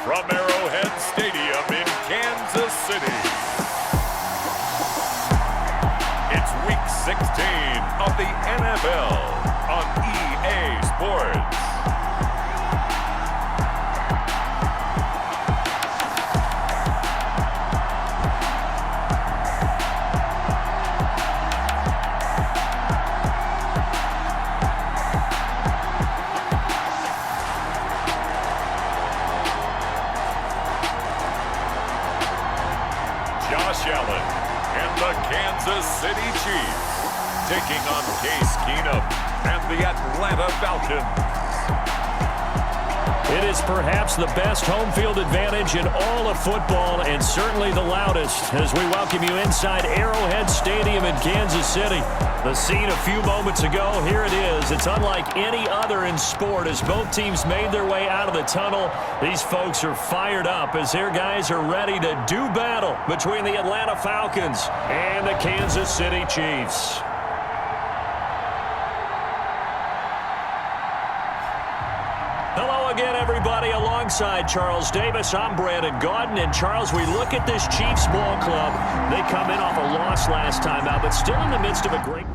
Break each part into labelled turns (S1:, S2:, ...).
S1: from Arrowhead Stadium in Kansas City. It's Week 16 of the NFL on EA Sports. Josh Allen and the Kansas City Chiefs taking on Case Keenum and the Atlanta Falcons.
S2: It is perhaps the best home field advantage in all of football, and certainly the loudest, as we welcome you inside Arrowhead Stadium in Kansas City. The scene a few moments ago, here it is. It's unlike any other in sport as both teams made their way out of the tunnel. These folks are fired up as their guys are ready to do battle between the Atlanta Falcons and the Kansas City Chiefs. Hello again, everybody. Alongside Charles Davis, I'm Brandon Gaudin. And Charles, we look at this Chiefs ball club. They come in off a loss last time out, but still in the midst of a great...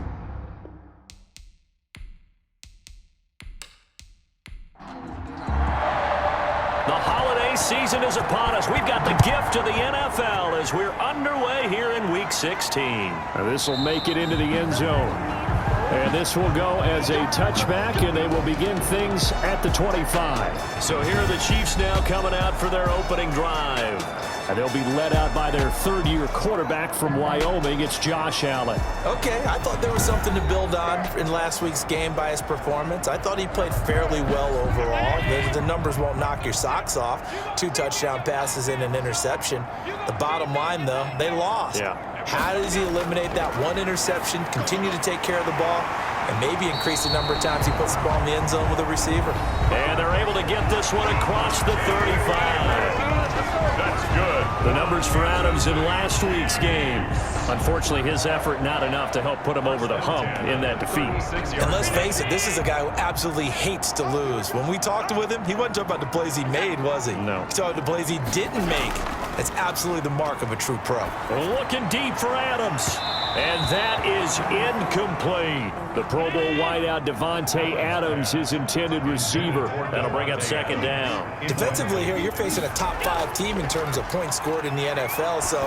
S2: The holiday season is upon us. We've got the gift of the NFL as we're underway here in Week 16. This will make it into the end zone. And this will go as a touchback, and they will begin things at the 25. So here are the Chiefs now coming out for their opening drive. And they'll be led out by their third-year quarterback from Wyoming. It's Josh Allen.
S3: Okay, I thought there was something to build on in last week's game by his performance. I thought he played fairly well overall. The numbers won't knock your socks off. 2 touchdown passes and an interception. The bottom line, though, they lost.
S2: Yeah.
S3: How does he eliminate that one interception, continue to take care of the ball, and maybe increase the number of times he puts the ball in the end zone with a receiver?
S2: And they're able to get this one across the 35.
S1: That's good.
S2: The numbers for Adams in last week's game. Unfortunately, his effort not enough to help put him over the hump in that defeat.
S3: And let's face it, this is a guy who absolutely hates to lose. When we talked with him, he wasn't talking about the plays he made, was he?
S2: No.
S3: He talked about the plays he didn't make. That's absolutely the mark of a true pro.
S2: Looking deep for Adams. And that is incomplete. The Pro Bowl wideout Devontae Adams, his intended receiver. That'll bring up second down.
S3: Defensively here, you're facing a top-5 team in terms of points scored in the NFL. So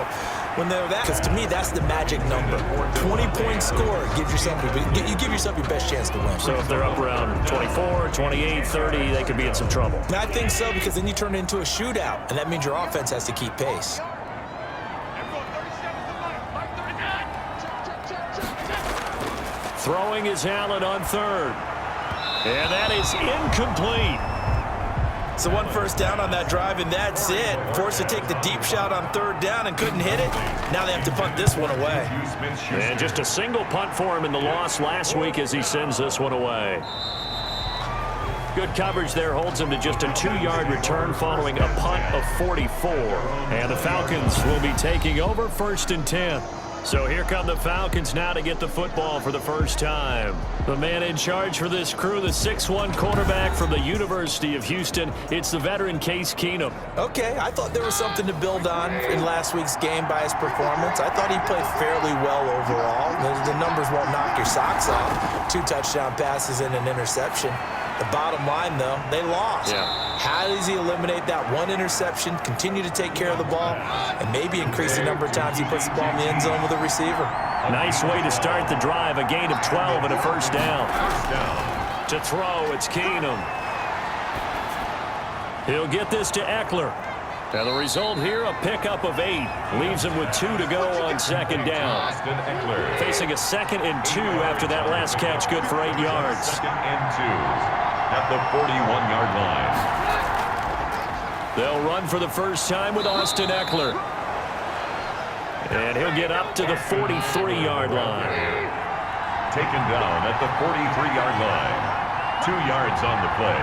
S3: when they're that, because to me, that's the magic number. 20-point score gives yourself, you give yourself your best chance to win.
S2: So if they're up around 24, 28, 30, they could be in some trouble.
S3: And I think so, because then you turn it into a shootout, and that means your offense has to keep pace.
S2: Throwing is Allen on third. And that is incomplete.
S3: So 1 first down on that drive, and that's it. Forced to take the deep shot on third down and couldn't hit it. Now they have to punt this one away.
S2: And just a single punt for him in the loss last week as he sends this one away. Good coverage there holds him to just a 2-yard return following a punt of 44. And the Falcons will be taking over 1st and 10. So here come the Falcons now to get the football for the first time. The man in charge for this crew, the 6'1 quarterback from the University of Houston. It's the veteran Case Keenum.
S3: Okay, I thought there was something to build on in last week's game by his performance. I thought he played fairly well overall. The numbers won't knock your socks off. 2 touchdown passes and an interception. The bottom line, though, they lost.
S2: Yeah.
S3: How does he eliminate that one interception, continue to take care of the ball, and maybe increase the number of times he puts the ball in the end zone with a receiver?
S2: Nice way to start the drive. A gain of 12 and a first down. To throw, it's Keenum. He'll get this to Eckler. And the result here, a pickup of 8. Leaves him with 2 to go on second down. Facing a 2nd and 2 after that last catch, good for 8 yards.
S1: 2nd and 2 at the 41-yard line.
S2: They'll run for the first time with Austin Eckler. And he'll get up to the 43-yard line.
S1: Taken down at the 43-yard line. 2 yards on the play.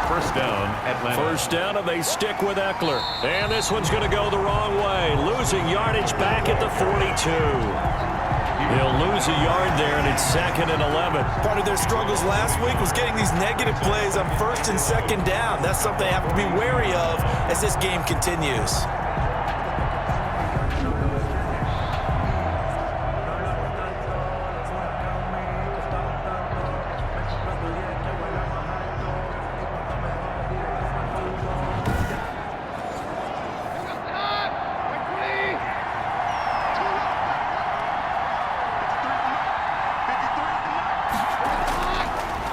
S1: First down, Atlanta.
S2: First down, and they stick with Eckler. And this one's going to go the wrong way. Losing yardage back at the 42. He'll lose a yard there, and it's 2nd and 11.
S3: Part of their struggles last week was getting these negative plays on 1st and 2nd down. That's something they have to be wary of as this game continues.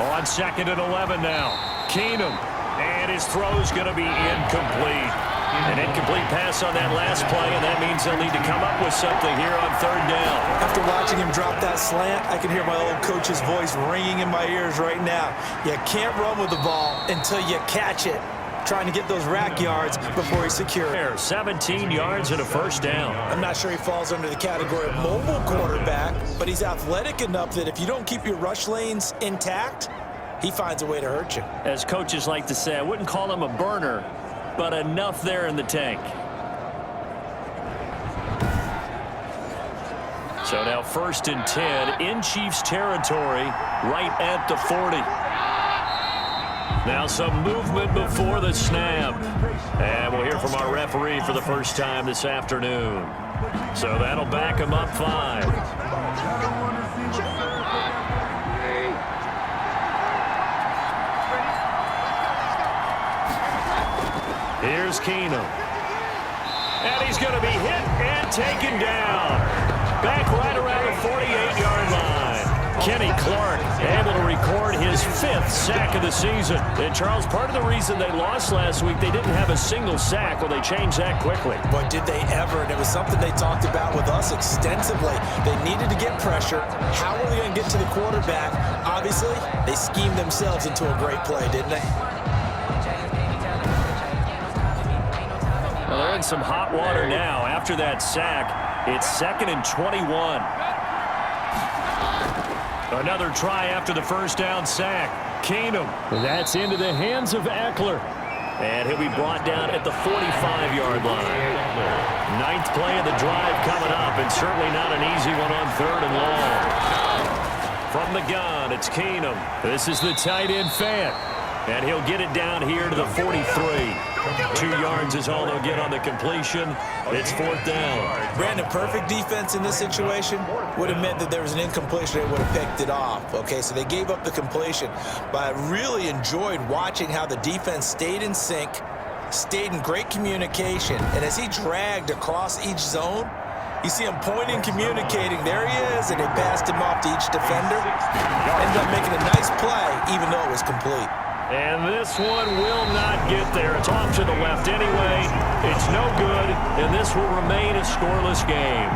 S2: On 2nd and 11 now. Keenum. And his throw's going to be incomplete. An incomplete pass on that last play, and that means they'll need to come up with something here on 3rd down.
S3: After watching him drop that slant, I can hear my old coach's voice ringing in my ears right now. You can't run with the ball until you catch it. Trying to get those rack yards before he's secure.
S2: 17 yards and a 1st down.
S3: I'm not sure he falls under the category of mobile quarterback, but he's athletic enough that if you don't keep your rush lanes intact, he finds a way to hurt you.
S2: As coaches like to say, I wouldn't call him a burner, but enough there in the tank. So now 1st and 10 in Chiefs territory, right at the 40. Now some movement before the snap. And we'll hear from our referee for the first time this afternoon. So that'll back him up 5. Here's Keenum. And he's going to be hit and taken down. Back right around the 48-yard line. Kenny Clark able to record his 5th sack of the season. And, Charles, part of the reason they lost last week, they didn't have a single sack. Well, they changed that quickly.
S3: But did they ever? And it was something they talked about with us extensively. They needed to get pressure. How are they going to get to the quarterback? Obviously, they schemed themselves into a great play, didn't they?
S2: Well, they're in some hot water now. After that sack, it's 2nd and 21. Another try after the 1st down sack. Keenum. That's into the hands of Eckler. And he'll be brought down at the 45-yard line. 9th play of the drive coming up, and certainly not an easy one on 3rd and long. From the gun, it's Keenum. This is the tight end Fant. And he'll get it down here to the 43. 2 yards is all they'll get on the completion. It's 4th down.
S3: Brandon, perfect defense in this situation would have meant that there was an incompletion. They would have picked it off. Okay, so they gave up the completion. But I really enjoyed watching how the defense stayed in sync, stayed in great communication. And as he dragged across each zone, you see him pointing, communicating. There he is, and they passed him off to each defender. Ended up making a nice play, even though it was complete.
S2: And this one will not get there. It's off to the left anyway. It's no good, and this will remain a scoreless game.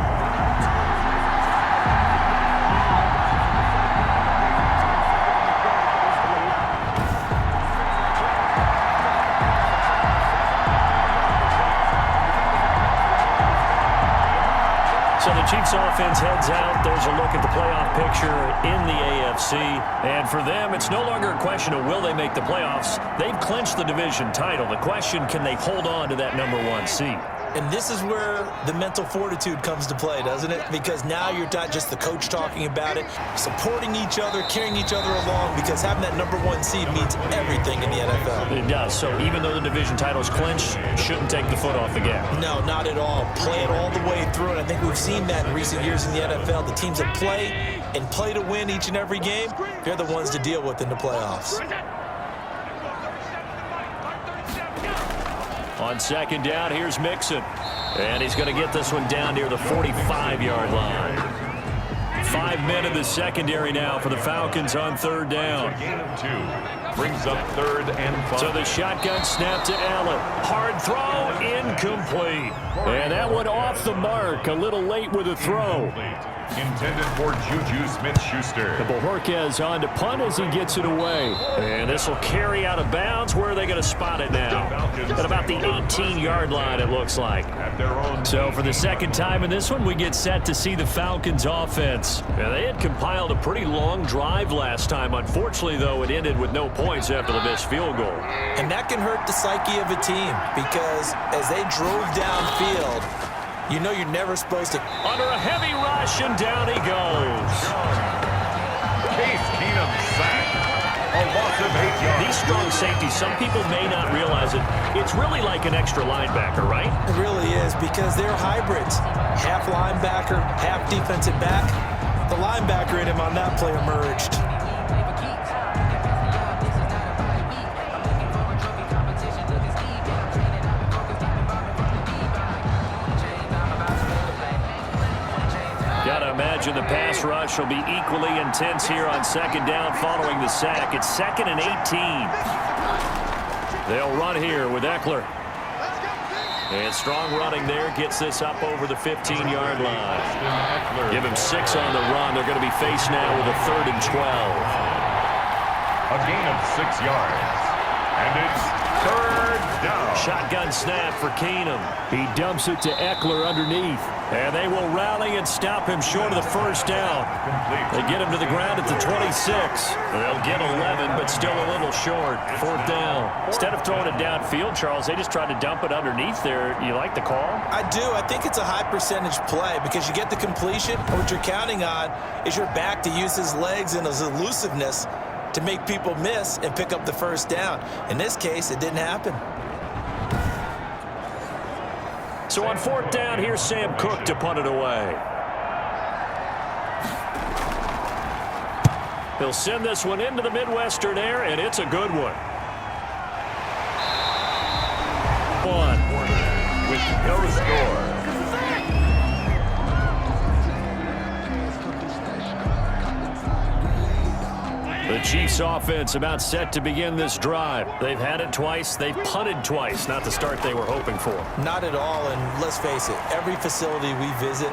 S2: So the Chiefs offense heads out. There's a look at the playoff picture in the AFC. And for them, it's no longer a question of will they make the playoffs. They've clinched the division title. The question, can they hold on to that #1 seed?
S3: And this is where the mental fortitude comes to play, doesn't it? Because now you're not just the coach talking about it, supporting each other, carrying each other along, because having that #1 seed means everything in the NFL.
S2: It does. So even though the division title is clinched, shouldn't take the foot off the gas.
S3: No, not at all. Play it all the way through, and I think we've seen that in recent years in the NFL. The teams that play and play to win each and every game, they're the ones to deal with in the playoffs.
S2: On 2nd down, here's Mixon. And he's going to get this one down near the 45-yard line. 5 men in the secondary now for the Falcons on 3rd down.
S1: Gain of 2. Brings up 3rd and 5.
S2: So the shotgun snap to Allen. Hard throw, incomplete. And that one off the mark, a little late with a throw.
S1: Intended for Juju Smith-Schuster.
S2: Bojorquez on to punt as he gets it away. And this will carry out of bounds. Where are they going to spot it now? At about the 18-yard line, it looks like.
S1: At their own.
S2: So for the second time in this one, we get set to see the Falcons offense. Now, they had compiled a pretty long drive last time. Unfortunately, though, it ended with no points after the missed field goal.
S3: And that can hurt the psyche of a team, because as they drove downfield, you know you're never supposed to.
S2: Under a heavy rush, and down he goes.
S1: Case Keenum sacked. A loss of 8 yards.
S2: These strong safeties, some people may not realize it. It's really like an extra linebacker, right?
S3: It really is, because they're hybrids. Half linebacker, half defensive back. The linebacker in him on that play emerged.
S2: Gotta imagine the pass rush will be equally intense here on second down following the sack. It's 2nd and 18. They'll run here with Eckler. And strong running there gets this up over the 15-yard line. Give him 6 on the run. They're going to be faced now with a 3rd and 12.
S1: A gain of 6 yards. And it's 3rd down.
S2: Shotgun snap for Keenum. He dumps it to Eckler underneath. And they will rally and stop him short of the first down. They get him to the ground at the 26. They'll get 11, but still a little short. 4th down. Instead of throwing it downfield, Charles, they just tried to dump it underneath there. You like the call?
S3: I do. I think it's a high percentage play because you get the completion, and what you're counting on is your back to use his legs and his elusiveness to make people miss and pick up the first down. In this case, it didn't happen.
S2: So on 4th down, here's Sam Cook to punt it away. He'll send this one into the Midwestern air, and it's a good one.
S1: With no score.
S2: The Chiefs offense about set to begin this drive. They've had it twice. They've punted twice. Not the start they were hoping for.
S3: Not at all, and let's face it, every facility we visit,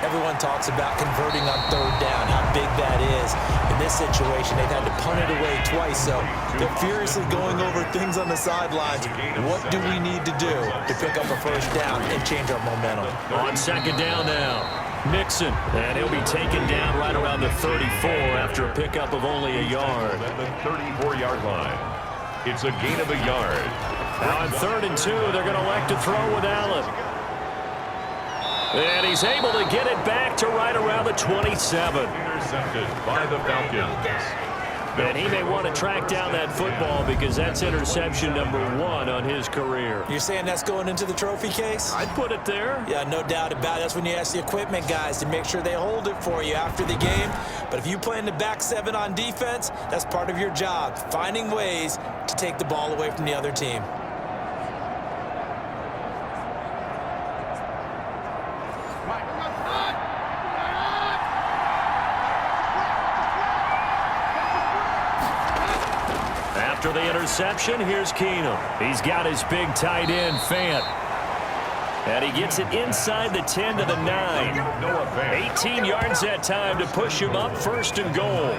S3: everyone talks about converting on 3rd down, how big that is. In this situation, they've had to punt it away twice, so they're furiously going over things on the sidelines. What do we need to do to pick up a first down and change our momentum?
S2: On 2nd down now. Mixon, and he'll be taken down right around the 34 after a pickup of only a yard.
S1: At the 34-yard line. It's a gain of a yard.
S2: Now on 3rd and 2, they're going to elect to throw with Allen. And he's able to get it back to right around the 27.
S1: Intercepted by the Falcons.
S2: And he may want to track down that football because that's interception number 1 on his career.
S3: You're saying that's going into the trophy case?
S2: I'd put it there.
S3: Yeah, no doubt about it. That's when you ask the equipment guys to make sure they hold it for you after the game. But if you play in the back 7 on defense, that's part of your job, finding ways to take the ball away from the other team.
S2: After the interception, here's Keenum. He's got his big tight end, Fant. And he gets it inside the 10 to the 9. 18 yards that time to push him up 1st and goal.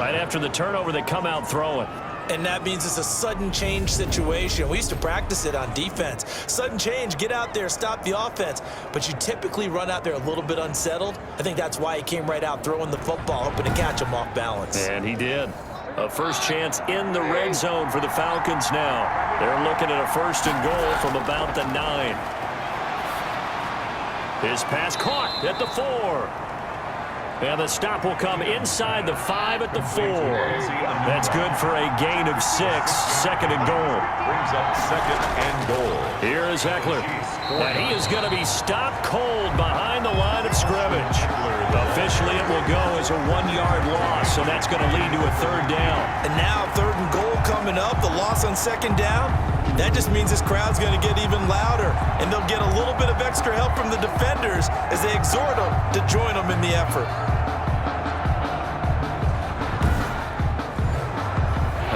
S2: Right after the turnover, they come out throwing.
S3: And that means it's a sudden change situation. We used to practice it on defense. Sudden change, get out there, stop the offense. But you typically run out there a little bit unsettled. I think that's why he came right out throwing the football, hoping to catch him off balance.
S2: And he did. A first chance in the red zone for the Falcons now. They're looking at a 1st and goal from about the 9. His pass caught at the 4. And the stop will come inside the 5 at the 4. That's good for a gain of 6. 2nd and goal.
S1: Brings up 2nd and goal.
S2: Here is Eckler. And he is going to be stopped cold behind the line of scrimmage. Officially, it will go as a 1-yard loss, and that's going to lead to a 3rd down.
S3: And now 3rd and goal coming up, the loss on 2nd down. That just means this crowd's going to get even louder, and they'll get a little bit of extra help from the defenders as they exhort them to join them in the effort.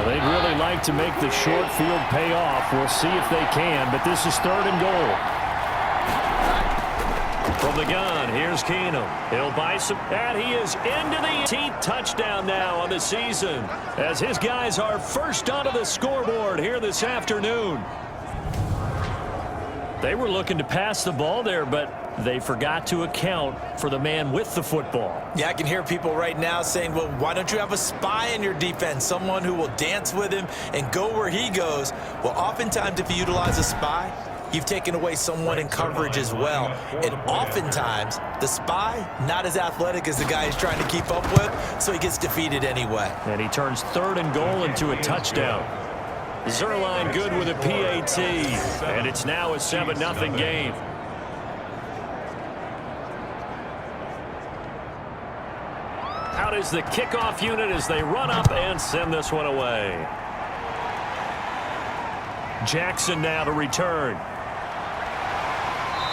S2: They'd really like to make the short field pay off. We'll see if they can, but this is 3rd and goal. From the gun, here's Keenum. He'll buy some, and he is into the 18th touchdown now on the season as his guys are first onto the scoreboard here this afternoon. They were looking to pass the ball there, but they forgot to account for the man with the football.
S3: Yeah, I can hear people right now saying, well, why don't you have a spy in your defense, someone who will dance with him and go where he goes? Well, oftentimes if you utilize a spy, you've taken away someone in coverage as well. And oftentimes, the spy, not as athletic as the guy he's trying to keep up with, so he gets defeated anyway.
S2: And he turns 3rd and goal into a touchdown. Zerline good with a PAT, and it's now a 7-0 game. Out is the kickoff unit as they run up and send this one away. Jackson now to return.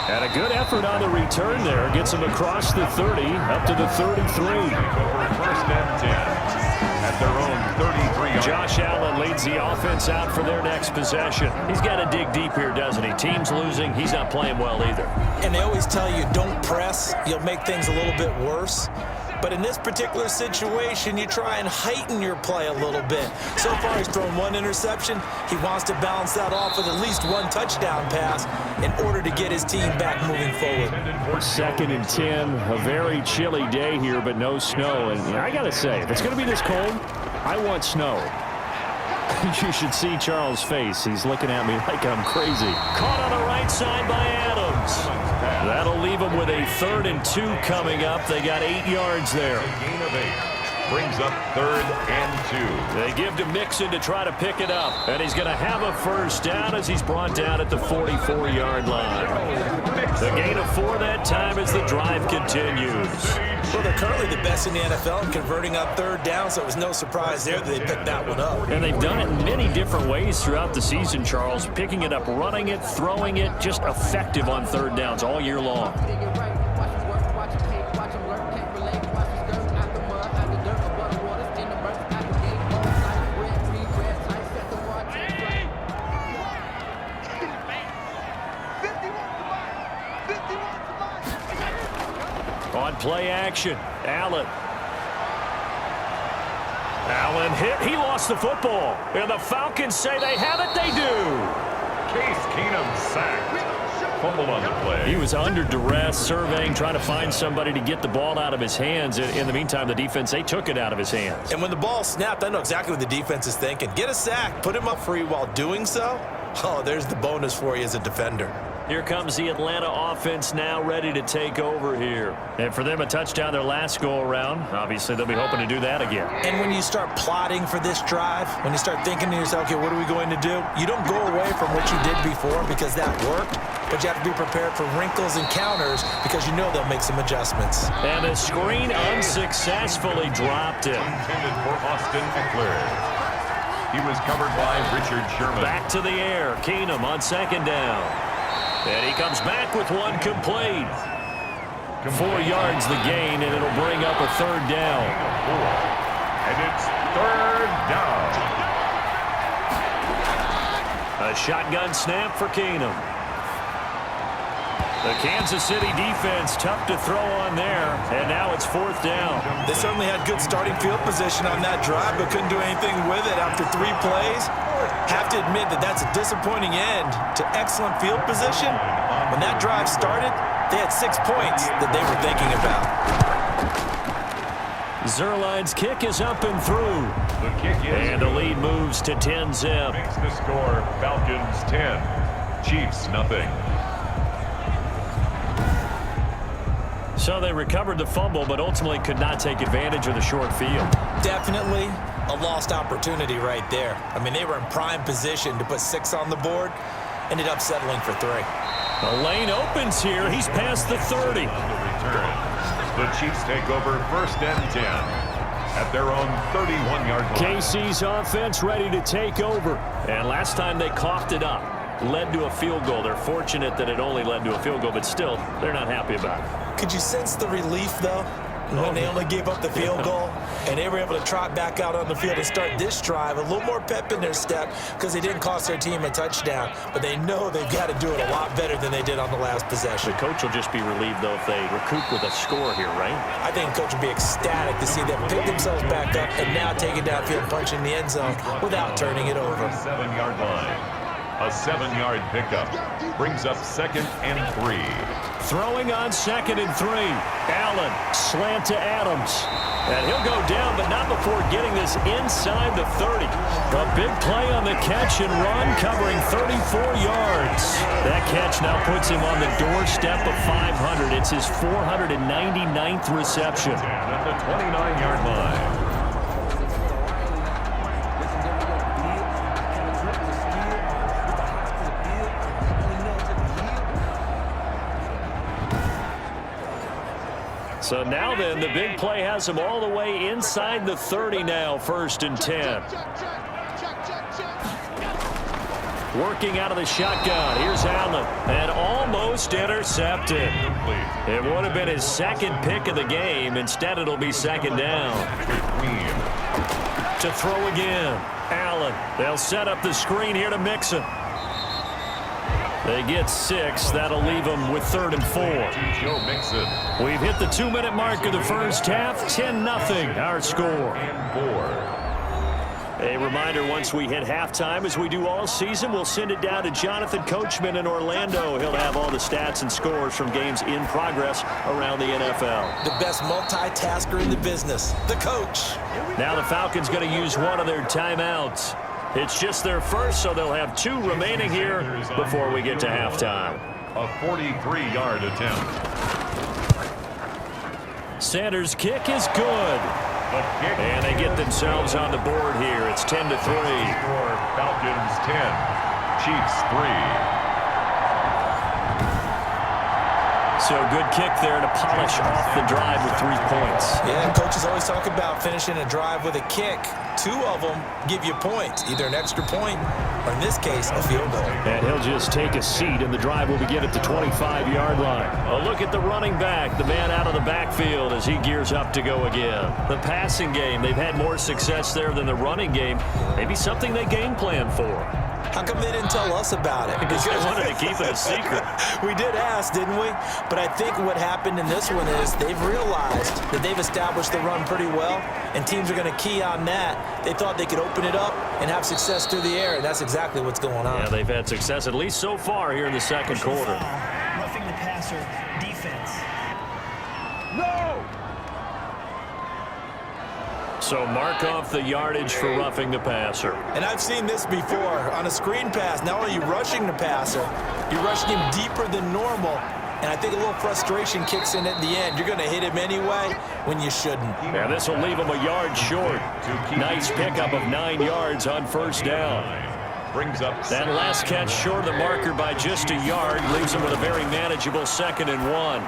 S2: And a good effort on the return there. Gets him across the 30, up to the 33.
S1: First and 10 at their own 33.
S2: Josh Allen leads the offense out for their next possession. He's got to dig deep here, doesn't he? Team's losing. He's not playing well either.
S3: And they always tell you, don't press. You'll make things a little bit worse. But in this particular situation, you try and heighten your play a little bit. So far, he's thrown 1 interception. He wants to balance that off with at least 1 touchdown pass in order to get his team back moving forward.
S2: 2nd and 10, a very chilly day here, but no snow. And I got to say, if it's going to be this cold, I want snow. You should see Charles' face. He's looking at me like I'm crazy. Caught on the right side by Adams. That'll leave them with a 3rd and 2 coming up. They got 8 yards there.
S1: Gain of 8 brings up 3rd and 2.
S2: They give to Mixon to try to pick it up. And he's going to have a first down as he's brought down at the 44-yard line. The gain of 4 that time as the drive continues.
S3: Well, they're currently the best in the NFL in converting on 3rd down, so it was no surprise there that they picked that one up.
S2: And they've done it in many different ways throughout the season, Charles. Picking it up, running it, throwing it, just effective on 3rd downs all year long. On play action, Allen hit. He lost the football. And the Falcons say they have it. They do.
S1: Case Keenum sacked. Fumble on the play.
S2: He was under duress, surveying, trying to find somebody to get the ball out of his hands. In the meantime, the defense, they took it out of his hands.
S3: And when the ball snapped, I know exactly what the defense is thinking. Get a sack, put him up free while doing so. Oh, there's the bonus for you as a defender.
S2: Here comes the Atlanta offense now ready to take over here. And for them, a touchdown their last go-around. Obviously, they'll be hoping to do that again.
S3: And when you start plotting for this drive, when you start thinking to yourself, okay, what are we going to do? You don't go away from what you did before because that worked, but you have to be prepared for wrinkles and counters because you know they'll make some adjustments.
S2: And the screen unsuccessfully dropped it.
S1: Intended for Austin Eckler. He was covered by Richard Sherman.
S2: Back to the air. Keenum on 2nd down. And he comes back with one complete. 4 yards the gain, and it'll bring up a 3rd down.
S1: And it's 3rd down.
S2: A shotgun snap for Keenum. The Kansas City defense tough to throw on there, and now it's 4th down.
S3: They certainly had good starting field position on that drive, but couldn't do anything with it after 3 plays. Have to admit that that's a disappointing end to excellent field position. When that drive started, they had 6 points that they were thinking about.
S2: Zerline's kick is up and through.
S1: The kick is
S2: and the lead moves to 10-zip.
S1: Makes the score Falcons 10, Chiefs nothing.
S2: So they recovered the fumble, but ultimately could not take advantage of the short field.
S3: Definitely a lost opportunity right there. I mean, they were in prime position to put 6 on the board. Ended up settling for 3.
S2: The lane opens here. He's past the 30.
S1: On the return, the Chiefs take over 1st and 10 at their own 31-yard line.
S2: KC's offense ready to take over. And last time they coughed it up. Led to a field goal. They're fortunate that it only led to a field goal, but still, they're not happy about it.
S3: Could you sense the relief, though, when they only gave up the field goal and they were able to trot back out on the field and start this drive? A little more pep in their step because they didn't cost their team a touchdown, but they know they've got to do it a lot better than they did on the last possession.
S2: The coach will just be relieved, though, if they recoup with a score here, right?
S3: I think the coach will be ecstatic to see them pick themselves back up and now take it downfield, punch in the end zone without turning it over.
S1: 7-yard line. A 7-yard pickup brings up 2nd and 3.
S2: Throwing on 2nd and 3. Allen, slant to Adams. And he'll go down, but not before getting this inside the 30. A big play on the catch and run, covering 34 yards. That catch now puts him on the doorstep of 500. It's his 499th reception.
S1: At the 29-yard line.
S2: So now then, the big play has him all the way inside the 30 now, 1st and 10. Working out of the shotgun. Here's Allen. And almost intercepted. It would have been his 2nd pick of the game. Instead, it'll be 2nd down. To throw again. Allen. They'll set up the screen here to Mixon. They get 6. That'll leave them with 3rd and 4.
S1: Joe Mixon.
S2: We've hit the 2-minute mark of the first half. 10-0 our score. A reminder, once we hit halftime, as we do all season, we'll send it down to Jonathan Coachman in Orlando. He'll have all the stats and scores from games in progress around the NFL.
S3: The best multitasker in the business, the coach.
S2: Now the Falcons going to use one of their timeouts. It's just their first, so they'll have 2 remaining here before we get to halftime.
S1: A 43-yard attempt.
S2: Sanders' kick is good. And they get themselves on the board here. It's 10-3.
S1: Score Falcons 10, Chiefs 3.
S2: So good kick there to polish off the drive with 3 points.
S3: Yeah, coaches always talk about finishing a drive with a kick. 2 of them give you points, either an extra point or, in this case, a field goal.
S2: And he'll just take a seat, and the drive will begin at the 25-yard line. A look at the running back, the man out of the backfield as he gears up to go again. The passing game, they've had more success there than the running game. Maybe something they game plan for.
S3: How come they didn't tell us about it?
S2: Because they wanted to keep it a secret.
S3: We did ask, didn't we? But I think what happened in this one is they've realized that they've established the run pretty well, and teams are going to key on that. They thought they could open it up and have success through the air, and that's exactly what's going on.
S2: Yeah, they've had success, at least so far, here in the second quarter.
S4: Roughing the passer defense.
S1: No!
S2: So mark off the yardage for roughing the passer.
S3: And I've seen this before. On a screen pass, not only are you rushing the passer, you're rushing him deeper than normal. And I think a little frustration kicks in at the end. You're going to hit him anyway when you shouldn't.
S2: Yeah, this will leave him a yard short. Nice pickup of 9 yards on 1st down.
S1: Brings up
S2: that last catch short of the marker by just a yard leaves him with a very manageable 2nd and 1.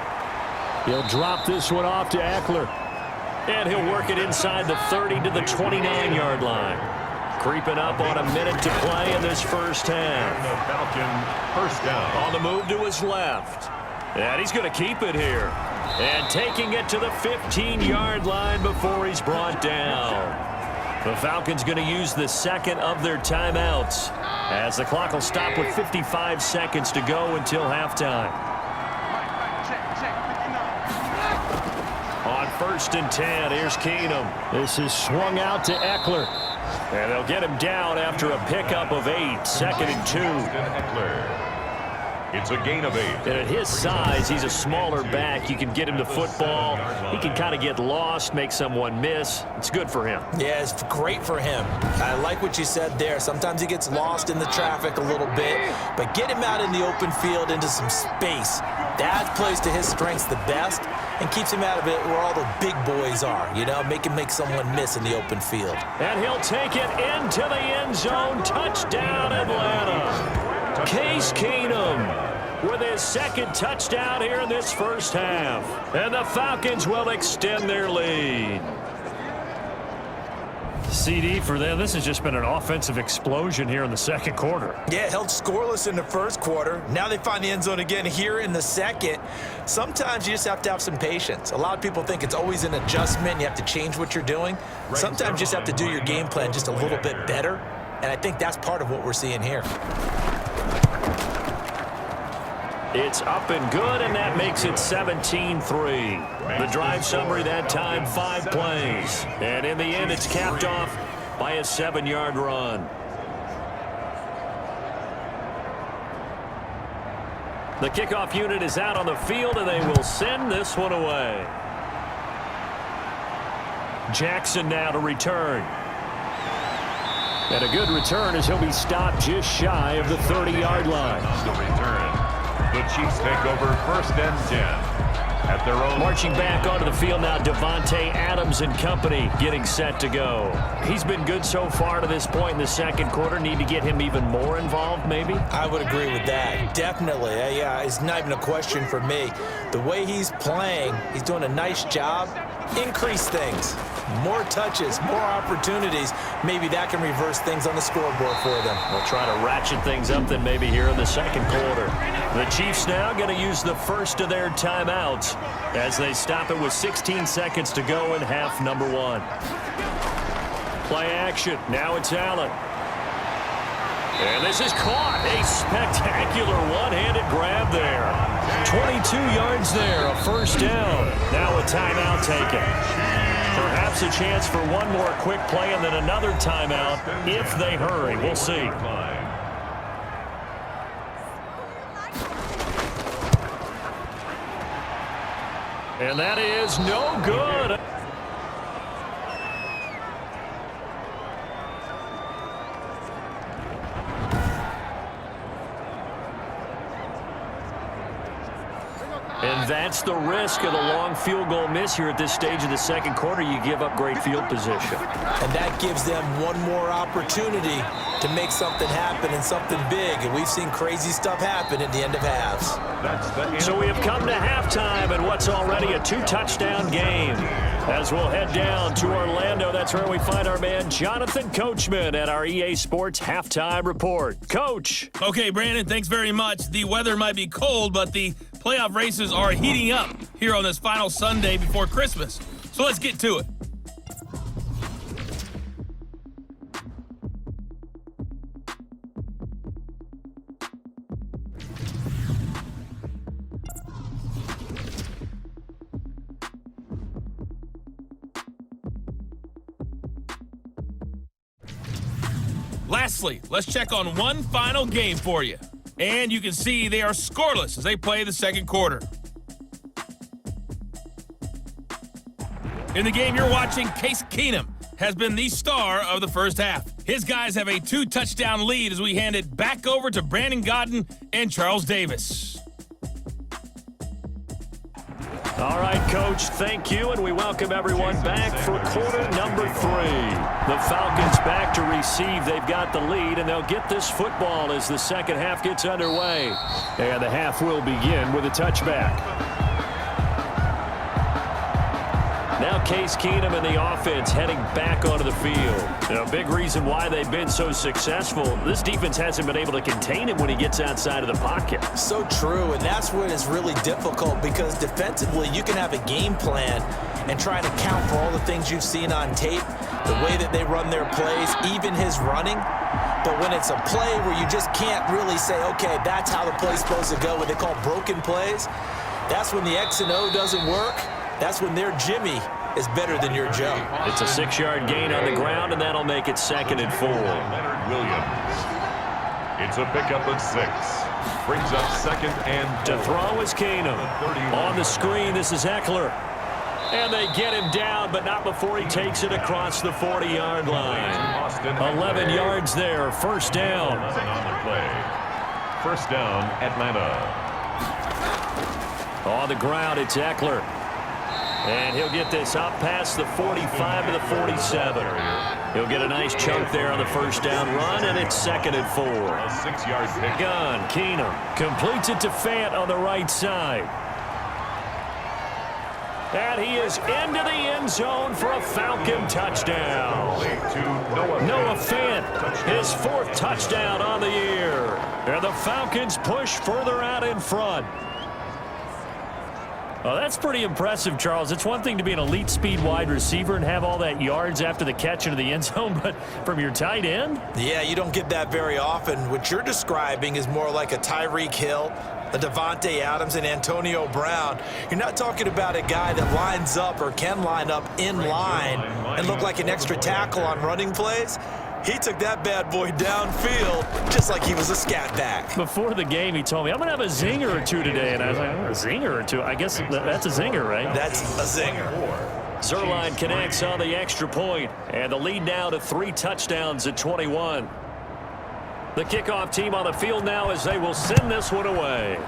S2: He'll drop this one off to Eckler. And he'll work it inside the 30 to the 29-yard line. Creeping up on a minute to play in this first half.
S1: The Falcon 1st down.
S2: On the move to his left. And he's going to keep it here. And taking it to the 15-yard line before he's brought down. The Falcons going to use the 2nd of their timeouts, as the clock will stop with 55 seconds to go until halftime. On 1st and 10, here's Keenum. This is swung out to Eckler. And they'll get him down after a pickup of 8, 2nd and 2.
S1: Eckler. It's a gain of 8.
S2: And at his size, he's a smaller back. You can get him the football. He can kind of get lost, make someone miss. It's good for him.
S3: Yeah, it's great for him. I like what you said there. Sometimes he gets lost in the traffic a little bit, but get him out in the open field into some space. That plays to his strengths the best and keeps him out of it where all the big boys are, you know, make someone miss in the open field.
S2: And he'll take it into the end zone. Touchdown, Atlanta. Case Keenum with his 2nd touchdown here in this first half. And the Falcons will extend their lead. CD for them. This has just been an offensive explosion here in the second quarter.
S3: Yeah, held scoreless in the first quarter. Now they find the end zone again here in the second. Sometimes you just have to have some patience. A lot of people think it's always an adjustment. You have to change what you're doing. Sometimes you just have to do your game plan just a little bit better. And I think that's part of what we're seeing here.
S2: It's up and good, and that makes it 17-3. The drive summary that time, 5 plays. And in the end, it's capped off by a 7-yard run. The kickoff unit is out on the field, and they will send this one away. Jackson now to return. And a good return as he'll be stopped just shy of the 30-yard line.
S1: The return. The Chiefs take over 1st and 10. At their own.
S2: Marching back onto the field now, Davante Adams and company getting set to go. He's been good so far to this point in the second quarter. Need to get him even more involved, maybe?
S3: I would agree with that. Definitely. Yeah, it's not even a question for me. The way he's playing, he's doing a nice job. Increase things. More touches, more opportunities. Maybe that can reverse things on the scoreboard for them.
S2: We'll try to ratchet things up then maybe here in the second quarter. The Chiefs now going to use the first of their timeouts as they stop it with 16 seconds to go in half number 1. Play action. Now it's Allen. And this is caught. A spectacular one-handed grab there. 22 yards there, a first down. Now a timeout taken. Perhaps a chance for one more quick play and then another timeout if they hurry. We'll see. And that is no good. And that's the risk of the long field goal miss here at this stage of the second quarter. You give up great field position.
S3: And that gives them one more opportunity to make something happen and something big. And we've seen crazy stuff happen at the end of halves.
S2: So we have come to halftime in what's already a 2-touchdown game. As we'll head down to Orlando, that's where we find our man Jonathan Coachman at our EA Sports Halftime Report. Coach.
S5: Okay, Brandon, thanks very much. The weather might be cold, but the playoff races are heating up here on this final Sunday before Christmas. So let's get to it. Lastly, let's check on one final game for you. And you can see they are scoreless as they play the second quarter. In the game you're watching, Case Keenum has been the star of the first half. His guys have a 2-touchdown lead as we hand it back over to Brandon Godden and Charles Davis.
S2: All right, Coach, thank you, and we welcome everyone back for quarter number 3. The Falcons back to receive. They've got the lead, and they'll get this football as the second half gets underway. And the half will begin with a touchback. Now Case Keenum and the offense heading back onto the field. A big reason why they've been so successful, this defense hasn't been able to contain him when he gets outside of the pocket.
S3: So true, and that's what is really difficult because defensively you can have a game plan and try to count for all the things you've seen on tape, the way that they run their plays, even his running. But when it's a play where you just can't really say, okay, that's how the play's supposed to go, what they call broken plays, that's when the X and O doesn't work. That's when their Jimmy is better than your Joe.
S2: It's a 6-yard gain on the ground, and that'll make it 2nd and 4.
S1: Leonard Williams. It's a pickup of 6. Brings up 2nd and 4.
S2: To throw is Keenum. On the screen, this is Eckler. And they get him down, but not before he takes it across the 40-yard line. 11 yards there, first down.
S1: First down, Atlanta.
S2: On the ground, it's Eckler. And he'll get this up past the 45 to the 47. He'll get a nice chunk there on the first down run, and it's 2nd and 4.
S1: A 6-yard pick.
S2: Gun, Keenum completes it to Fant on the right side. And he is into the end zone for a Falcon touchdown. Noah Fant, his 4th touchdown on the year. And the Falcons push further out in front. Oh, that's pretty impressive, Charles. It's one thing to be an elite speed wide receiver and have all that yards after the catch into the end zone, but from your tight end?
S3: Yeah, you don't get that very often. What you're describing is more like a Tyreek Hill, a Davante Adams, and Antonio Brown. You're not talking about a guy that lines up or can line up in line and look like an extra tackle on running plays. He took that bad boy downfield just like he was a scat back.
S2: Before the game, he told me, I'm going to have a zinger or two today. And I was like, a zinger or two? I guess that's a zinger, right?
S3: That's a zinger.
S2: Zuerlein connects on the extra point, and the lead now to 3 touchdowns at 21. The kickoff team on the field now as they will send this one away.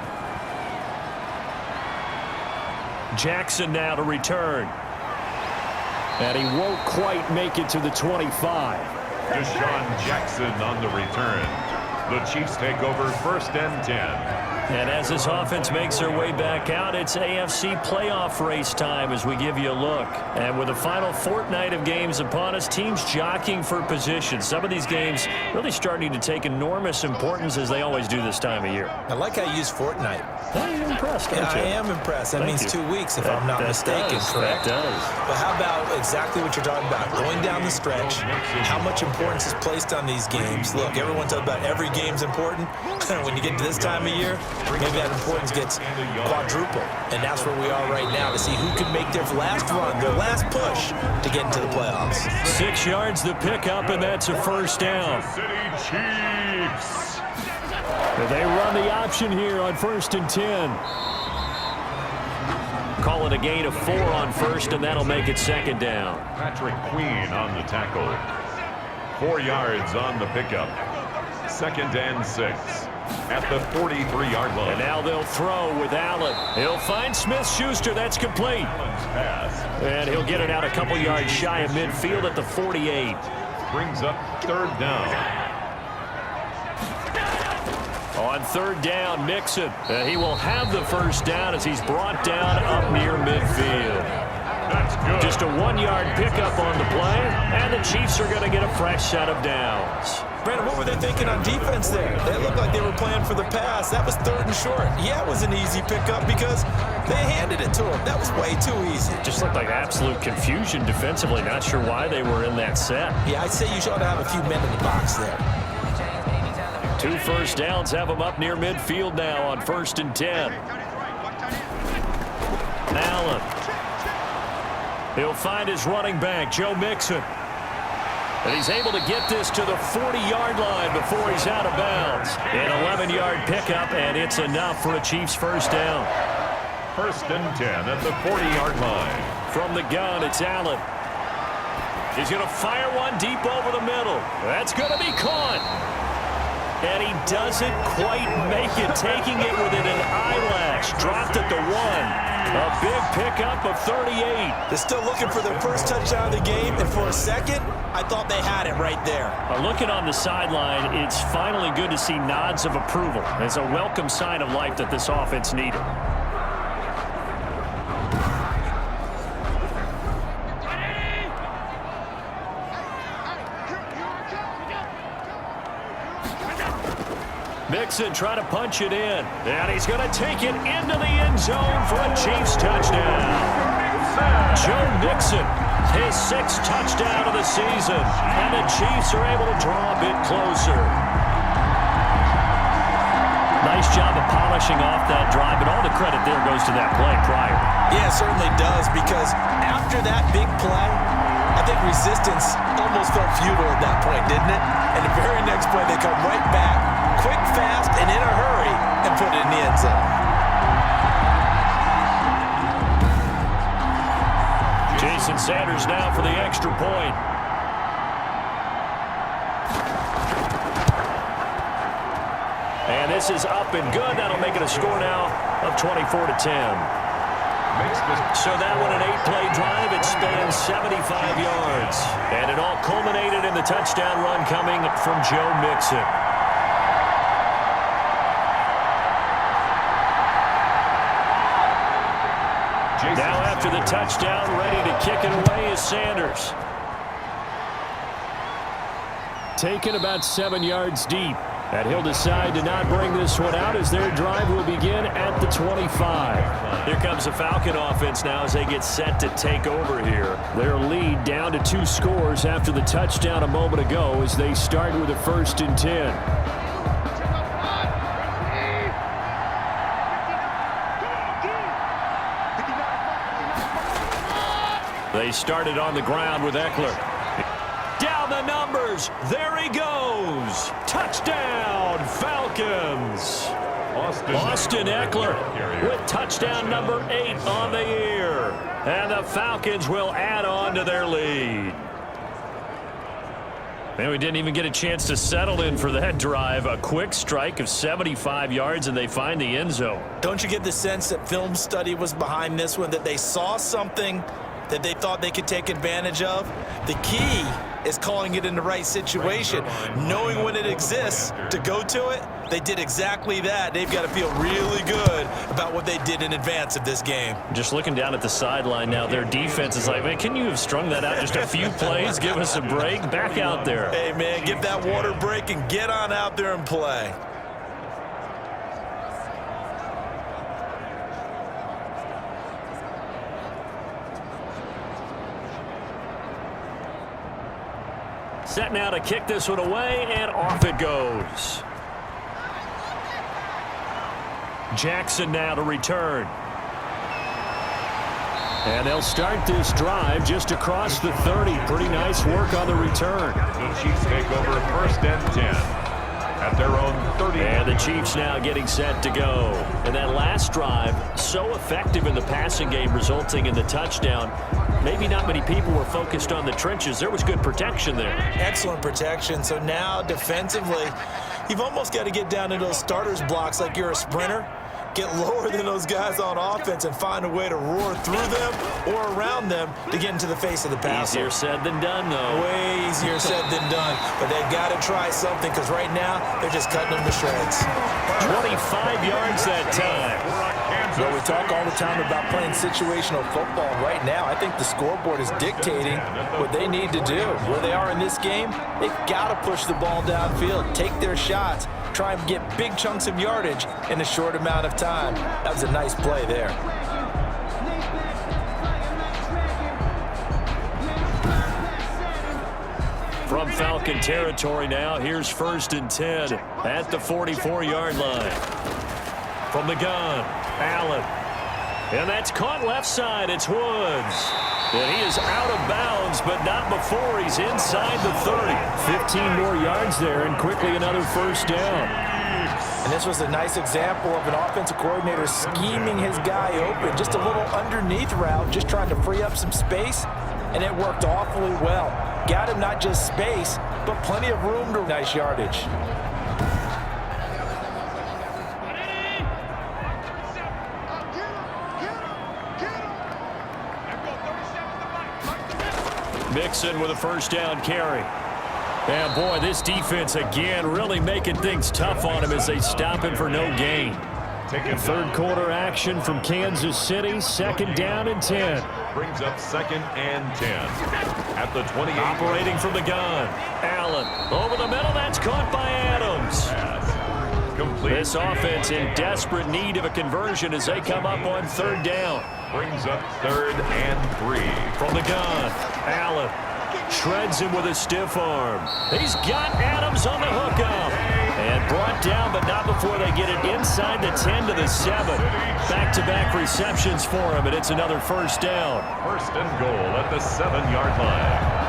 S2: Jackson now to return. And he won't quite make it to the 25.
S1: Deshaun Jackson on the return. The Chiefs take over 1st and 10.
S2: And as this offense makes their way back out, it's AFC playoff race time as we give you a look. And with the final fortnight of games upon us, teams jockeying for position. Some of these games really starting to take enormous importance as they always do this time of year.
S3: I like how you use fortnight.
S2: You're impressed, aren't you?
S3: I am impressed. That means 2 weeks if I'm not
S2: that
S3: mistaken,
S2: does,
S3: correct?
S2: That does.
S3: But how about exactly what you're talking about? Going down the stretch, how much importance is placed on these games. Look, everyone talks about every game's important. When you get to this time of year, maybe that importance gets quadruple. And that's where we are right now to see who can make their last run, their last push to get into the playoffs.
S2: 6 yards the pickup, and that's a first down.
S1: City Chiefs.
S2: They run the option here on 1st and 10. Call it a gain of 4 on first, and that'll make it 2nd down.
S1: Patrick Queen on the tackle. 4 yards on the pickup. 2nd and 6 at the 43-yard line.
S2: And now they'll throw with Allen. He'll find Smith-Schuster. That's complete.
S1: Pass.
S2: And he'll get it out a couple yards shy of midfield at the 48.
S1: Brings up 3rd down.
S2: On 3rd down, Mixon. He will have the first down as he's brought down up near midfield.
S1: That's good.
S2: Just a 1-yard pickup on the play, and the Chiefs are going to get a fresh set of downs.
S3: Brandon, what were they thinking on defense there? They looked like they were playing for the pass. That was 3rd and short. Yeah, it was an easy pickup because they handed it to him. That was way too easy.
S2: Just looked like absolute confusion defensively. Not sure why they were in that set.
S3: Yeah, I'd say you should have a few men in the box there.
S2: 2 first downs have them up near midfield now on 1st and 10. Allen. He'll find his running back, Joe Mixon. And he's able to get this to the 40-yard line before he's out of bounds. An 11-yard pickup, and it's enough for a Chiefs first down.
S1: 1st and 10 at the 40-yard line.
S2: From the gun, it's Allen. He's going to fire one deep over the middle. That's going to be caught. And he doesn't quite make it, taking it within an eyelash. Dropped at the 1. A big pickup of 38.
S3: They're still looking for their first touchdown of the game, and for a second, I thought they had it right there.
S2: Looking on the sideline, it's finally good to see nods of approval. It's a welcome sign of life that this offense needed. Mixon trying to punch it in. And he's going to take it into the end zone for a Chiefs touchdown. Joe Mixon, his 6th touchdown of the season. And the Chiefs are able to draw a bit closer. Nice job of polishing off that drive, but all the credit there goes to that play prior.
S3: Yeah, it certainly does, because after that big play, I think resistance almost felt futile at that point, didn't it? And the very next play, they come right back, quick, fast, and in a hurry, and put it in the end zone.
S2: Jason Sanders now for the extra point. And this is up and good. That'll make it a score now of 24-10. So that one an 8-play drive. It spans 75 yards. And it all culminated in the touchdown run coming from Joe Mixon. Now after the touchdown, ready to kick it away is Sanders. Taken about 7 yards deep. And he'll decide to not bring this one out as their drive will begin at the 25. Here comes the Falcon offense now as they get set to take over here. Their lead down to 2 scores after the touchdown a moment ago as they start with a 1st and 10. They started on the ground with Eckler. Down the numbers. There he goes. Touchdown, Falcons. Austin Eckler with touchdown number 8 on the year. And the Falcons will add on to their lead. And we didn't even get a chance to settle in for that drive. A quick strike of 75 yards, and they find the end zone.
S3: Don't you get the sense that film study was behind this one, that they saw something that they thought they could take advantage of? The key is calling it in the right situation, knowing when it exists to go to it. They did exactly that. They've got to feel really good about what they did in advance of this game.
S2: Just looking down at the sideline now, their defense is like, man, can you have strung that out just a few plays? Give us a break. Back out there.
S3: Hey, man, give that water break and get on out there and play.
S2: Set now to kick this one away, and off it goes. Jackson now to return. And they'll start this drive just across the 30. Pretty nice work on the return.
S1: The Chiefs take over first and 10 at their own 30.
S2: And the Chiefs now getting set to go. And that last drive, so effective in the passing game, resulting in the touchdown. Maybe not many people were focused on the trenches. There was good protection there.
S3: Excellent protection. So now defensively, you've almost got to get down to those starters blocks like you're a sprinter. Get lower than those guys on offense and find a way to roar through them or around them to get into the face of the passer.
S2: Easier said than done, though.
S3: Way easier said than done. But they've got to try something because right now they're just cutting them to shreds.
S2: 25 yards that time.
S3: Well, we talk all the time about playing situational football. Right now, I think the scoreboard is dictating what they need to do. Where they are in this game, they've got to push the ball downfield, take their shots, try and get big chunks of yardage in a short amount of time. That was a nice play there.
S2: From Falcon territory now, here's first and 10 at the 44-yard line. From the gun, Allen. And that's caught left side. It's Woods. And he is out of bounds, but not before he's inside the 30. 15 more yards there, and quickly another first down.
S3: And this was a nice example of an offensive coordinator scheming his guy open. Just a little underneath route, just trying to free up some space, and it worked awfully well. Got him not just space, but plenty of room to nice yardage.
S2: Mixon with a first down carry. And boy, this defense again really making things tough on him as they stop him for no gain. Third quarter action from Kansas City. Second down and 10.
S1: Brings up second and 10 at the 28.
S2: Operating from the gun. Allen over the middle. That's caught by Adams.
S1: Complete.
S2: This offense in desperate need of a conversion as they come up on third down.
S1: Brings up third and 3.
S2: From the gun, Allen shreds him with a stiff arm. He's got Adams on the hookup. And brought down, but not before they get it inside the 10 to the 7. Back-to-back receptions for him, and it's another first down.
S1: First and goal at the 7-yard line.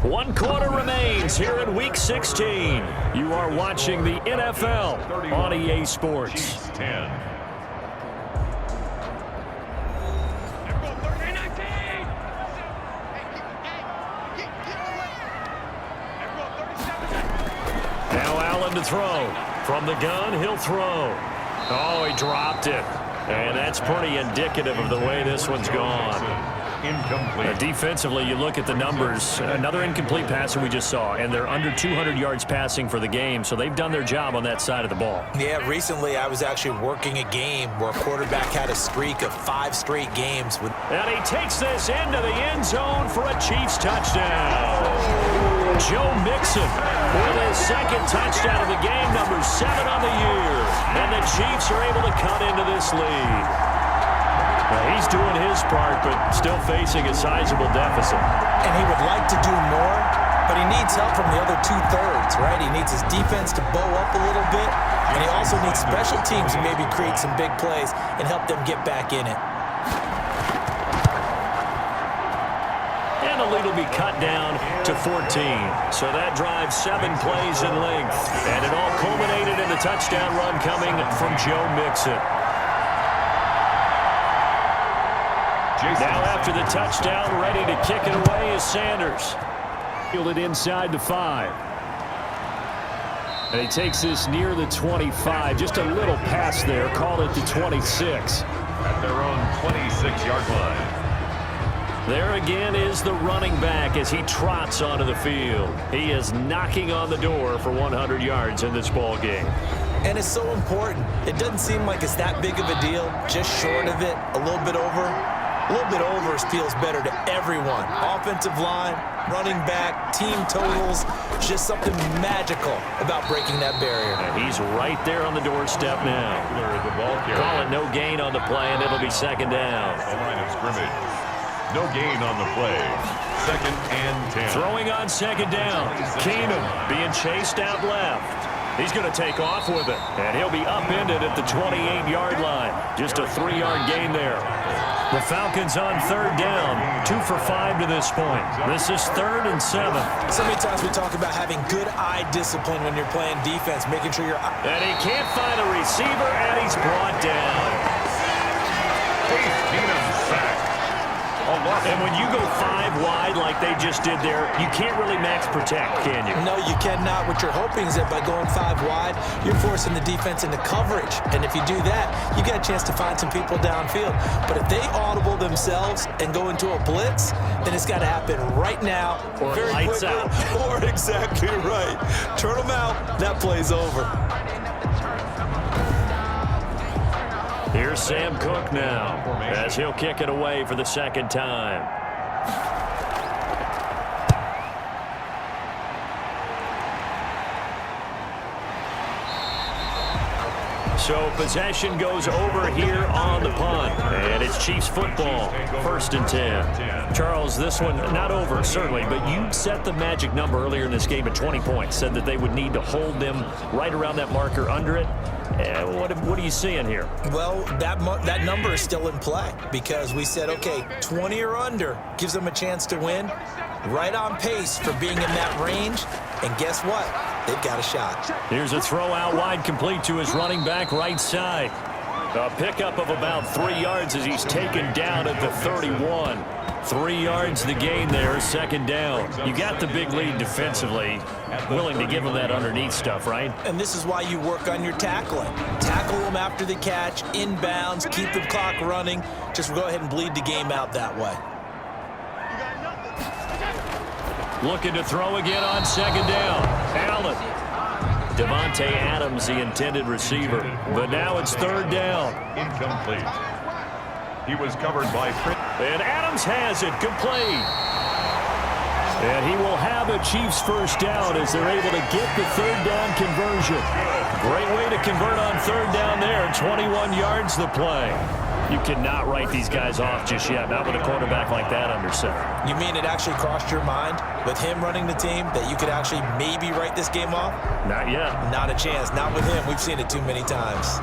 S2: One quarter remains here in Week 16. You are watching the NFL on EA Sports.
S1: Chiefs 10.
S2: Now Allen to throw. From the gun, he'll throw. Oh, he dropped it. And that's pretty indicative of the way this one's gone.
S1: Incomplete.
S2: Defensively, you look at the numbers. Another incomplete pass that we just saw, and they're under 200 yards passing for the game, so they've done their job on that side of the ball.
S3: Yeah, recently I was actually working a game where a quarterback had a streak of 5 straight games.
S2: And he takes this into the end zone for a Chiefs touchdown. Joe Mixon with his second touchdown of the game, number 7 on the year. And the Chiefs are able to cut into this lead. Now, he's doing his part, but still facing a sizable deficit.
S3: And he would like to do more, but he needs help from the other two-thirds, right? He needs his defense to bow up a little bit, and he also needs special teams to maybe create some big plays and help them get back in it.
S2: And the lead will be cut down to 14. So that drives 7 plays in length. And it all culminated in the touchdown run coming from Joe Mixon. Now after the touchdown, ready to kick it away is Sanders. Fielded inside the 5. And he takes this near the 25. Just a little pass there. Call it the 26.
S1: At their own 26-yard line.
S2: There again is the running back as he trots onto the field. He is knocking on the door for 100 yards in this ball game.
S3: And it's so important. It doesn't seem like it's that big of a deal, just short of it, a little bit over. A little bit over feels better to everyone. Offensive line, running back, team totals, just something magical about breaking that barrier.
S2: And he's right there on the doorstep now. Call it no gain on the play, and it'll be second down.
S1: The line of scrimmage. No gain on the play. 2nd and 10.
S2: Throwing on second down. Keenum being chased out left. He's going to take off with it, and he'll be upended at the 28-yard line. Just a 3-yard gain there. The Falcons on 3rd down, 2 for 5 to this point. This is 3rd and 7.
S3: So many times we talk about having good eye discipline when you're playing defense, making sure you're...
S2: And he can't find a receiver, and he's brought down.
S1: Keenum sacked.
S2: And when you go 5 wide like they just did there, you can't really max protect, can you?
S3: No, you cannot. What you're hoping is that by going 5 wide, you're forcing the defense into coverage. And if you do that, you get a chance to find some people downfield. But if they audible themselves and go into a blitz, then it's got to happen right now.
S2: Or
S3: very
S2: lights
S3: quickly,
S2: out.
S3: Or exactly right. Turn them out. That play's over.
S2: Here's Sam Cook now as he'll kick it away for the 2nd time. So possession goes over here on the punt, and it's Chiefs football, 1st and 10. Charles, this one not over, certainly, but you set the magic number earlier in this game at 20 points, said that they would need to hold them right around that marker under it. What are you seeing here?
S3: Well, that number is still in play because we said, okay, 20 or under gives them a chance to win. Right on pace for being in that range. And guess what? They've got a shot.
S2: Here's a throw out wide complete to his running back right side. A pickup of about 3 yards as he's taken down at the 31. 3 yards the gain there, 2nd down. You got the big lead defensively, willing to give them that underneath stuff, right?
S3: And this is why you work on your tackling. Tackle them after the catch, inbounds, keep the clock running. Just go ahead and bleed the game out that way.
S2: Looking to throw again on 2nd down. Allen. Devontae Adams, the intended receiver. But now it's 3rd down.
S1: Incomplete. He was covered by...
S2: And Adams has it complete. And he will have a Chiefs 1st down as they're able to get the 3rd down conversion. Great way to convert on 3rd down there. 21 yards the play. You cannot write these guys off just yet, not with a quarterback like that under center.
S3: You mean it actually crossed your mind with him running the team that you could actually maybe write this game off?
S2: Not yet.
S3: Not a chance. Not with him. We've seen it too many times.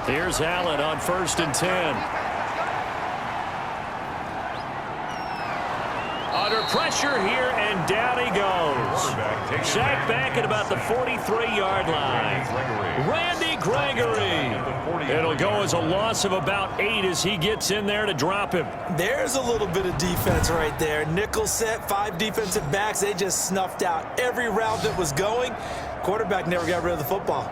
S2: Here's Allen on 1st and 10. Under pressure here, and down he goes. Sacked back at about the 43-yard line. Randy Gregory. It'll go as a loss of about 8 as he gets in there to drop him.
S3: There's a little bit of defense right there. Nickel set, 5 defensive backs. They just snuffed out every route that was going. Quarterback never got rid of the football.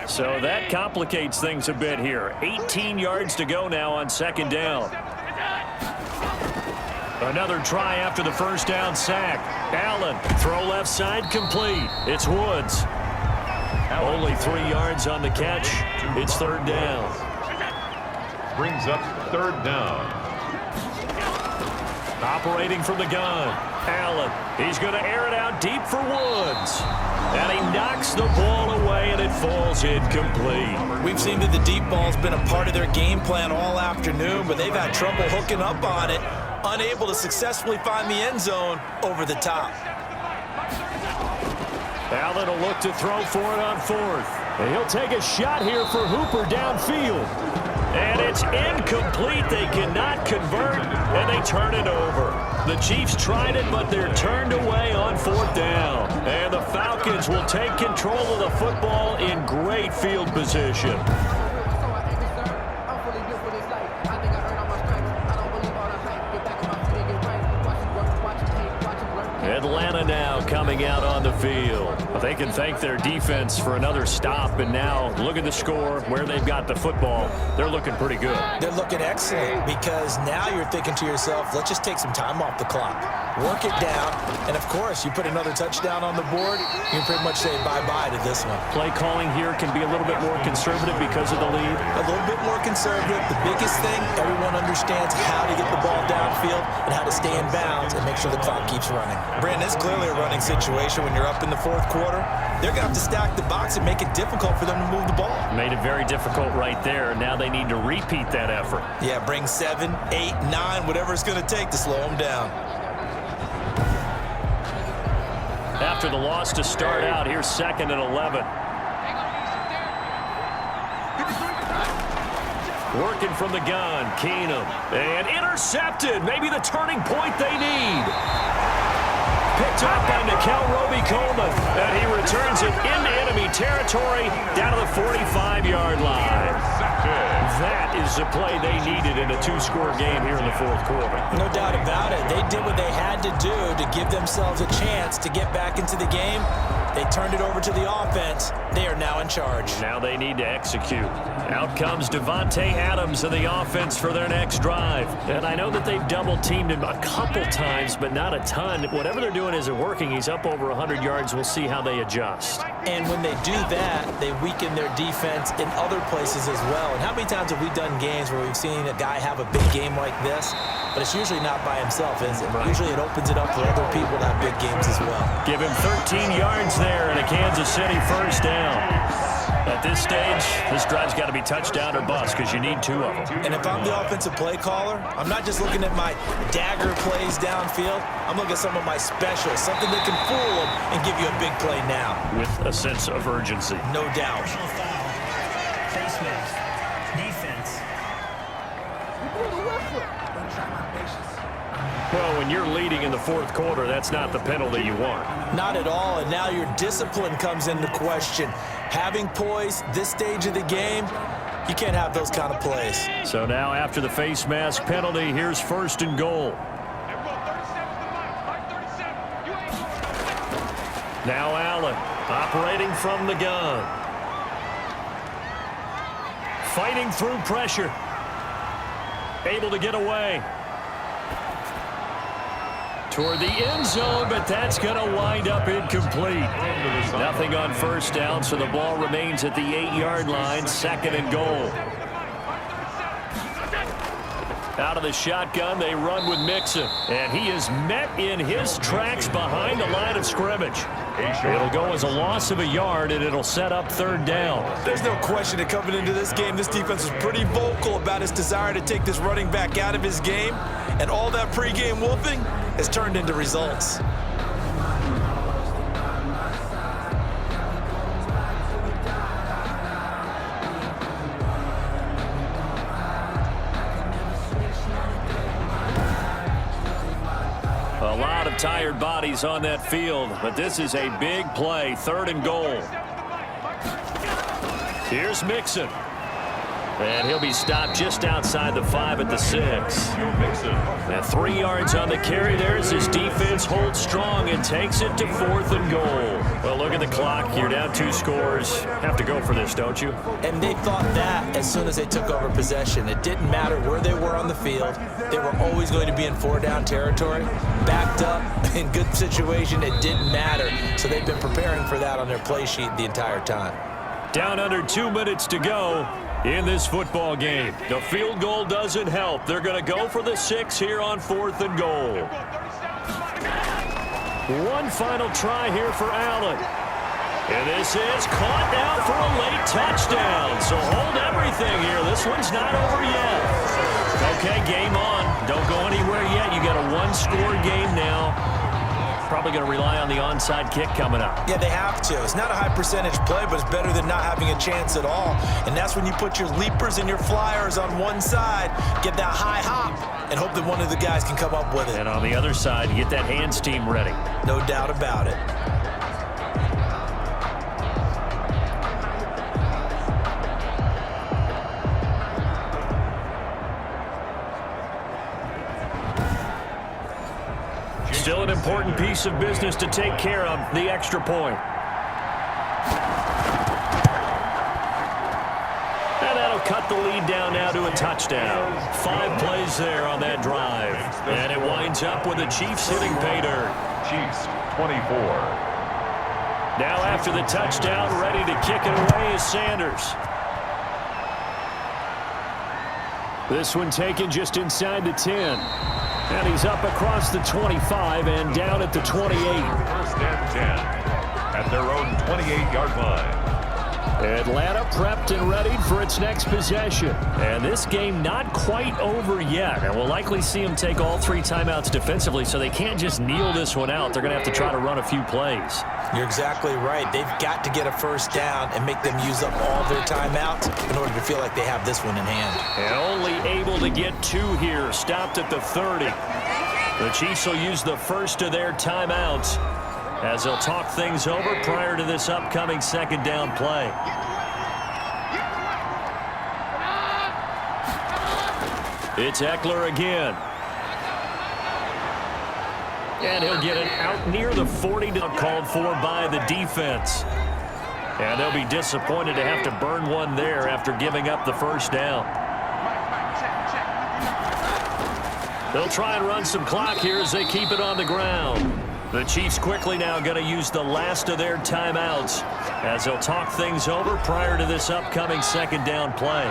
S2: So that complicates things a bit here. 18 yards to go now on 2nd down. Another try after the 1st down sack. Allen, throw left side, complete. It's Woods. Only 3 yards on the catch. It's 3rd down.
S1: Brings up 3rd down.
S2: Operating from the gun. Allen, he's going to air it out deep for Woods. And he knocks the ball away, and it falls incomplete.
S3: We've seen that the deep ball's been a part of their game plan all afternoon, but they've had trouble hooking up on it, unable to successfully find the end zone over the top.
S2: Allen will look to throw for it on fourth. And he'll take a shot here for Hooper downfield. And it's incomplete. They cannot convert, and they turn it over. The Chiefs tried it, but they're turned away on fourth down. And the Falcons will take control of the football in great field position. Atlanta now coming out on the field. They can thank their defense for another stop, and now look at the score, where they've got the football. They're looking pretty good.
S3: They're looking excellent because now you're thinking to yourself, let's just take some time off the clock, work it down, and of course, you put another touchdown on the board, you can pretty much say bye-bye to this one.
S2: Play calling here can be a little bit more conservative because of the lead.
S3: A little bit more conservative. The biggest thing, everyone understands how to get the ball downfield and how to stay in bounds and make sure the clock keeps running. Brandon, it's clearly a running situation when you're up in the fourth quarter. They're going to have to stack the box and make it difficult for them to move the ball.
S2: Made it very difficult right there. Now they need to repeat that effort.
S3: Yeah, bring 7, 8, 9, whatever it's going to take to slow them down.
S2: After the loss to start out, here's 2nd and 11. Working from the gun, Keenum. And intercepted. Maybe the turning point they need. Picked up by Nikel Roby-Coleman. And he returns it into enemy territory down to the 45-yard line. That is the play they needed in a 2-score game here in the fourth quarter.
S3: No doubt about it. They did what they had to do to give themselves a chance to get back into the game. They turned it over to the offense. They are now in charge.
S2: Now they need to execute. Out comes Devontae Adams in the offense for their next drive. And I know that they've double-teamed him a couple times, but not a ton. Whatever they're doing isn't working. He's up over 100 yards. We'll see how they adjust.
S3: And when they do that, they weaken their defense in other places as well. And how many times have we done games where we've seen a guy have a big game like this? But it's usually not by himself, is it? Right. Usually it opens it up for other people to have big games as well.
S2: Give him 13 yards there and a Kansas City first down. At this stage, this drive's got to be touchdown or bust because you need 2 of them.
S3: And if I'm the offensive play caller, I'm not just looking at my dagger plays downfield. I'm looking at some of my specials, something that can fool them and give you a big play now.
S2: With a sense of urgency.
S3: No doubt.
S4: Personal foul. Face mask. Defense.
S2: Well, when you're leading in the fourth quarter, that's not the penalty you want.
S3: Not at all, and now your discipline comes into question. Having poise this stage of the game, you can't have those kind of plays.
S2: So now after the face mask penalty, here's 1st and goal. Now Allen operating from the gun. Fighting through pressure. Able to get away. Toward the end zone, but that's going to wind up incomplete. Nothing on first down, so the ball remains at the 8-yard line, 2nd and goal. Out of the shotgun, they run with Mixon, and he is met in his tracks behind the line of scrimmage. It'll go as a loss of a yard, and it'll set up 3rd down.
S3: There's no question that coming into this game, this defense was pretty vocal about his desire to take this running back out of his game, and all that pregame wolfing has turned into results.
S2: A lot of tired bodies on that field, but this is a big play, 3rd and goal. Here's Mixon. And he'll be stopped just outside the 5 at the 6. And 3 yards on the carry there as his defense holds strong and takes it to 4th and goal. Well, look at the clock. You're down 2 scores. Have to go for this, don't you?
S3: And they thought that as soon as they took over possession. It didn't matter where they were on the field. They were always going to be in 4-down territory. Backed up, in good situation, it didn't matter. So they've been preparing for that on their play sheet the entire time.
S2: Down under 2 minutes to go in this football game. The field goal doesn't help. They're going to go for the 6 here on 4th and goal. One final try here for Allen. And this is caught now for a late touchdown. So hold everything here. This one's not over yet. Okay, game on. Don't go anywhere yet. You got a one-score game now. Probably going to rely on the onside kick coming up.
S3: Yeah, they have to. It's not a high percentage play, but it's better than not having a chance at all. And that's when you put your leapers and your flyers on one side, get that high hop, and hope that one of the guys can come up with it.
S2: And on the other side, you get that hands team ready.
S3: No doubt about it.
S2: Still an important piece of business to take care of, the extra point. And that'll cut the lead down now to a touchdown. 5 plays there on that drive. And it winds up with the Chiefs hitting pay dirt.
S1: Chiefs 24.
S2: Now after the touchdown, ready to kick it away is Sanders. This one taken just inside the 10. And he's up across the 25 and down at the 28.
S1: First and 10 at their own 28-yard line.
S2: Atlanta prepped and ready for its next possession. And this game not quite over yet. And we'll likely see them take all 3 timeouts defensively, so they can't just kneel this one out. They're going to have to try to run a few plays.
S3: You're exactly right. They've got to get a first down and make them use up all their timeouts in order to feel like they have this one in hand.
S2: And only able to get 2 here, stopped at the 30. The Chiefs will use the first of their timeouts as they'll talk things over prior to this upcoming second down play. It's Eckler again. And he'll get it out near the 40, called for by the defense. And they'll be disappointed to have to burn one there after giving up the first down. They'll try and run some clock here as they keep it on the ground. The Chiefs quickly now going to use the last of their timeouts as they'll talk things over prior to this upcoming second down play.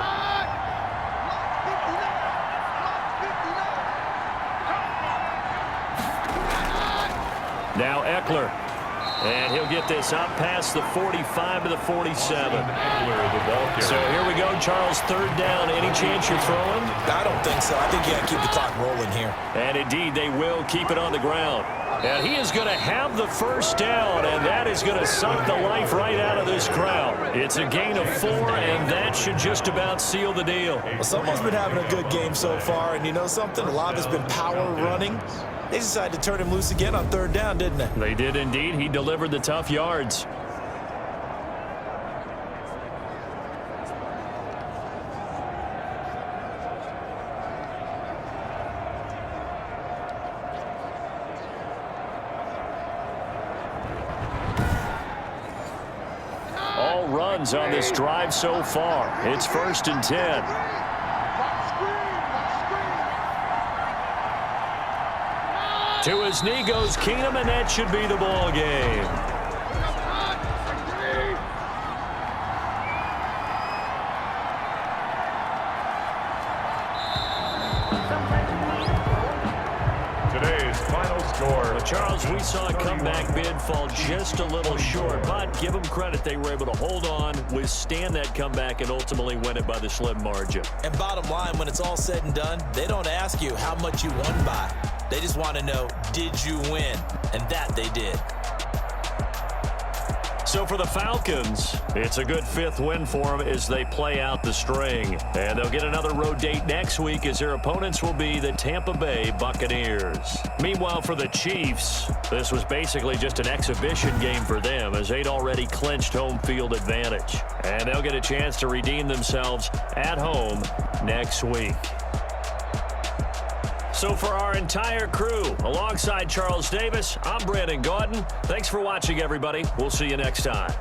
S2: Now Eckler. And he'll get this up past the 45 to the 47. So here we go, Charles, third down. Any chance you're throwing?
S3: I don't think so. I think you got to keep the clock rolling here.
S2: And indeed, they will keep it on the ground. And he is going to have the first down, and that is going to suck the life right out of this crowd. It's a gain of 4, and that should just about seal the deal.
S3: Well, someone's been having a good game so far, and you know something? A lot has been power running. They decided to turn him loose again on third down, didn't they?
S2: They did indeed. He delivered the tough yards. All runs on this drive so far. It's 1st and 10. To his knee goes Keenum, and that should be the ball game.
S1: Today's final score.
S2: But Charles, we saw a comeback bid fall just a little short, but give them credit. They were able to hold on, withstand that comeback, and ultimately win it by the slim margin.
S3: And bottom line, when it's all said and done, they don't ask you how much you won by. They just want to know, did you win? And that they did.
S2: So for the Falcons, it's a good 5th win for them as they play out the string. And they'll get another road date next week as their opponents will be the Tampa Bay Buccaneers. Meanwhile, for the Chiefs, this was basically just an exhibition game for them as they'd already clinched home field advantage. And they'll get a chance to redeem themselves at home next week. So for our entire crew, alongside Charles Davis, I'm Brandon Gaudin. Thanks for watching, everybody. We'll see you next time.